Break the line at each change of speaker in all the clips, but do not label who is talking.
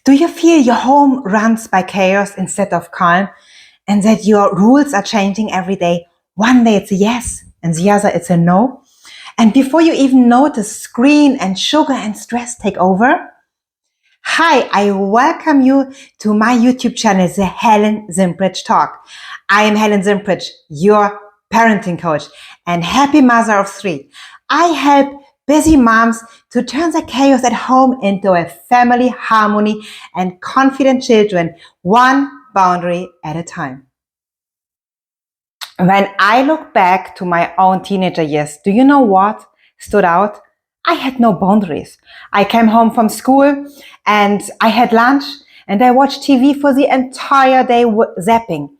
Do you feel your home runs by chaos instead of calm, and that your rules are changing every day? One day it's a yes, and the other it's a no. And before you even notice, screen and sugar and stress take over. Hi, I welcome you to my YouTube channel, the Helen Zimprich Talk. I am Helen Zimprich, your parenting coach and happy mother of three. I help busy moms to turn the chaos at home into a family harmony and confident children, one boundary at a time. When I look back to my own teenager years, do you know what stood out? I had no boundaries. I came home from school and I had lunch and I watched TV for the entire day zapping.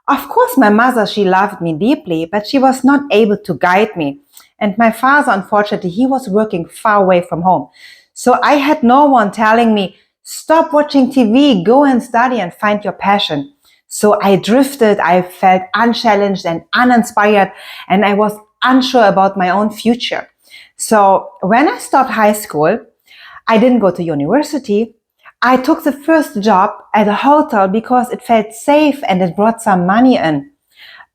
Of course, my mother, she loved me deeply, but she was not able to guide me. And my father, unfortunately, he was working far away from home. So I had no one telling me, stop watching TV, go and study and find your passion. So I drifted, I felt unchallenged and uninspired, and I was unsure about my own future. So when I stopped high school, I didn't go to university. I took the first job at a hotel because it felt safe and it brought some money in.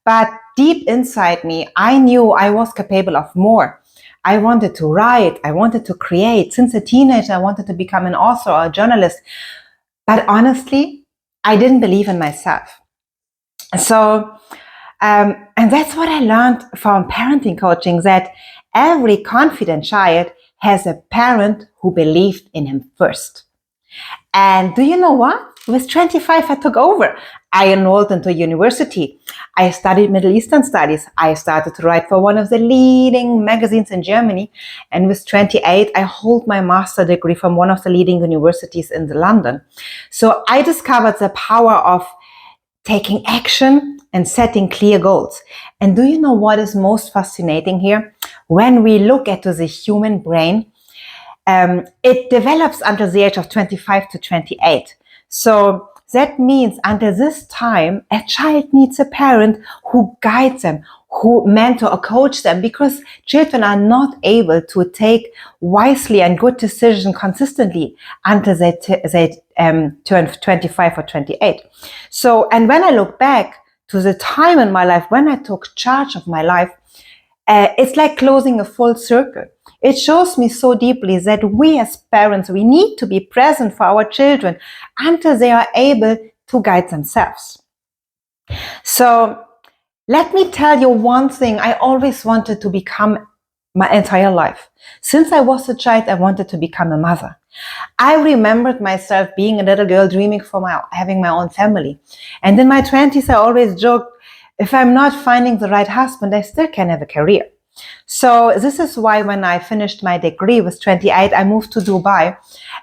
But deep inside me, I knew I was capable of more. I wanted to write, I wanted to create. Since a teenager, I wanted to become an author or a journalist. But honestly, I didn't believe in myself. So, and that's what I learned from parenting coaching, that every confident child has a parent who believed in him first. And do you know what? With 25, I took over. I enrolled into university. I studied Middle Eastern studies. I started to write for one of the leading magazines in Germany. And with 28, I hold my master's degree from one of the leading universities in London. So I discovered the power of taking action and setting clear goals. And do you know what is most fascinating here? When we look at the human brain, it develops until the age of 25 to 28. So that means until this time, a child needs a parent who guides them, who mentor or coach them, because children are not able to take wisely and good decisions consistently until they turn 25 or 28. So, and when I look back to the time in my life when I took charge of my life, it's like closing a full circle. It shows me so deeply that we as parents, we need to be present for our children until they are able to guide themselves. So let me tell you one thing I always wanted to become my entire life. Since I was a child, I wanted to become a mother. I remembered myself being a little girl dreaming for having my own family. And in my 20s, I always joked, if I'm not finding the right husband, I still can have a career. So this is why when I finished my degree with 28, I moved to Dubai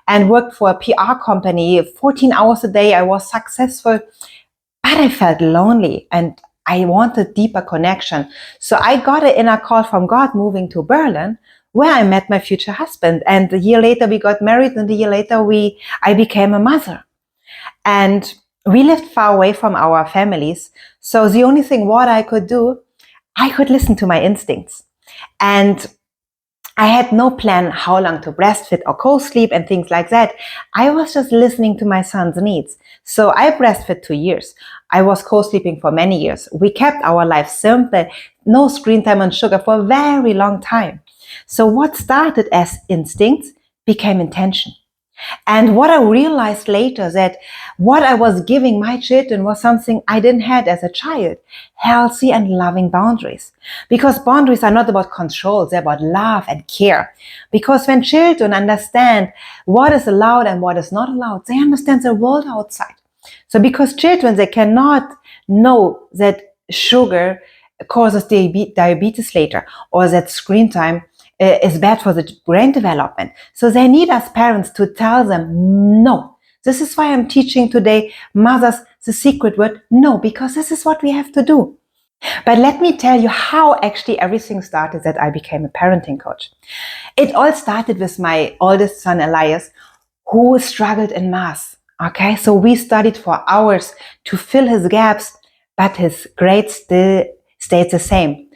and worked for a PR company 14 hours a day. I was successful, but I felt lonely and I wanted deeper connection. So I got an inner call from God moving to Berlin, where I met my future husband. And a year later we got married, and a year later I became a mother. And we lived far away from our families. So the only thing what I could do, I could listen to my instincts. And I had no plan how long to breastfeed or co-sleep and things like that. I was just listening to my son's needs. So I breastfed 2 years. I was co-sleeping for many years. We kept our life simple, no screen time and sugar for a very long time. So what started as instincts became intention. And what I realized later, that what I was giving my children was something I didn't have as a child: healthy and loving boundaries. Because boundaries are not about control, they're about love and care. Because when children understand what is allowed and what is not allowed, they understand the world outside. So because children, they cannot know that sugar causes diabetes later, or that screen time is bad for the brain development. So they need us parents to tell them no. This is why I'm teaching today mothers the secret word no, because this is what we have to do. But let me tell you how actually everything started that I became a parenting coach. It all started with my oldest son, Elias, who struggled in math. Okay, so we studied for hours to fill his gaps, but his grades still stayed the same.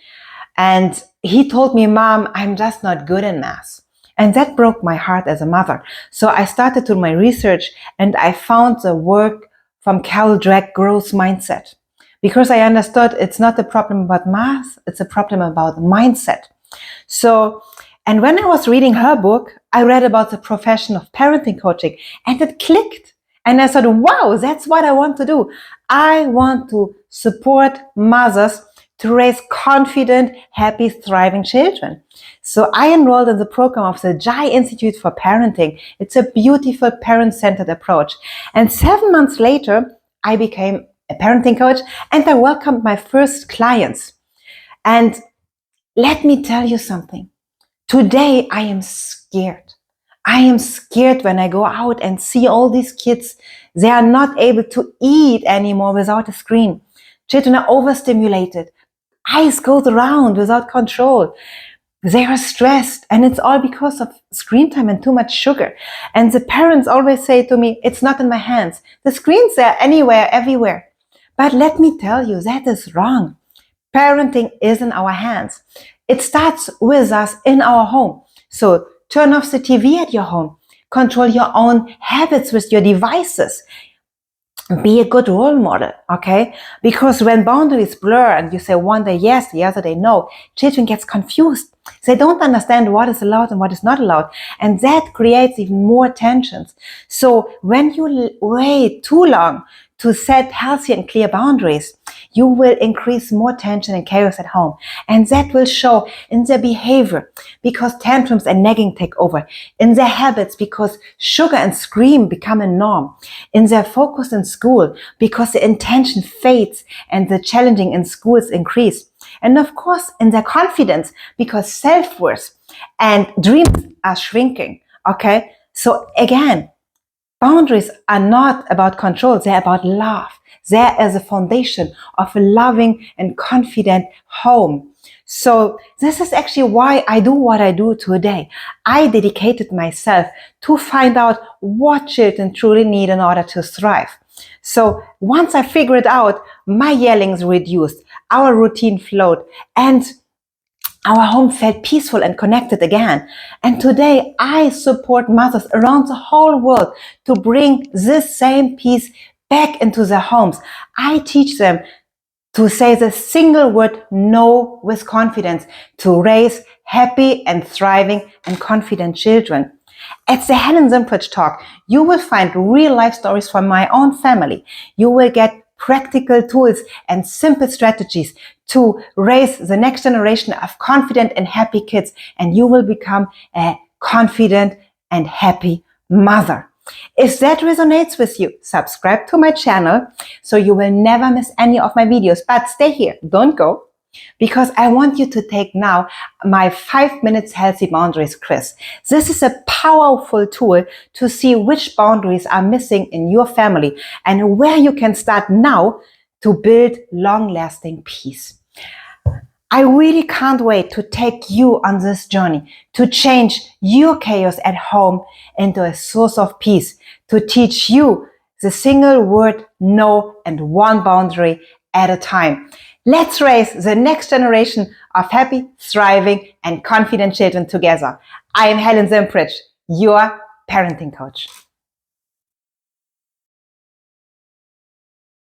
And he told me, Mom, I'm just not good in math. And that broke my heart as a mother. So I started to do my research and I found the work from Carol Dweck, growth mindset. Because I understood it's not a problem about math, it's a problem about mindset. So, and when I was reading her book, I read about the profession of parenting coaching and it clicked. And I thought, wow, that's what I want to do. I want to support mothers to raise confident, happy, thriving children. So I enrolled in the program of the Jai Institute for Parenting. It's a beautiful parent-centered approach. And 7 months later, I became a parenting coach and I welcomed my first clients. And let me tell you something. Today, I am scared. I am scared when I go out and see all these kids. They are not able to eat anymore without a screen. Children are overstimulated. Eyes go around without control. They are stressed, and it's all because of screen time and too much sugar. And the parents always say to me, it's not in my hands. The screen's there anywhere, everywhere. But let me tell you, that is wrong. Parenting is in our hands. It starts with us in our home. So turn off the TV at your home. Control your own habits with your devices. Be a good role model, okay? Because when boundaries blur and you say one day yes, the other day no, children get confused. They don't understand what is allowed and what is not allowed. And that creates even more tensions. So when you wait too long to set healthy and clear boundaries, you will increase more tension and chaos at home. And that will show in their behavior because tantrums and nagging take over, in their habits because sugar and scream become a norm, in their focus in school because the intention fades and the challenging in schools increase. And of course, in their confidence because self-worth and dreams are shrinking, okay? So again, boundaries are not about control, they're about love. There is a foundation of a loving and confident home. So this is actually why I do what I do today. I dedicated myself to find out what children truly need in order to thrive. So once I figured out, my yellings reduced, our routine flowed, and our home felt peaceful and connected again. And today I support mothers around the whole world to bring this same peace back into their homes. I teach them to say the single word no with confidence to raise happy and thriving and confident children. At the Helen Zimprich talk, you will find real life stories from my own family. You will get practical tools and simple strategies to raise the next generation of confident and happy kids, and you will become a confident and happy mother. If that resonates with you, subscribe to my channel so you will never miss any of my videos. But stay here, don't go, because I want you to take now my 5 minutes healthy boundaries quiz. This is a powerful tool to see which boundaries are missing in your family and where you can start now to build long-lasting peace. I really can't wait to take you on this journey, to change your chaos at home into a source of peace, to teach you the single word no and one boundary at a time. Let's raise the next generation of happy, thriving, and confident children together. I am Helen Zimprich, your parenting coach.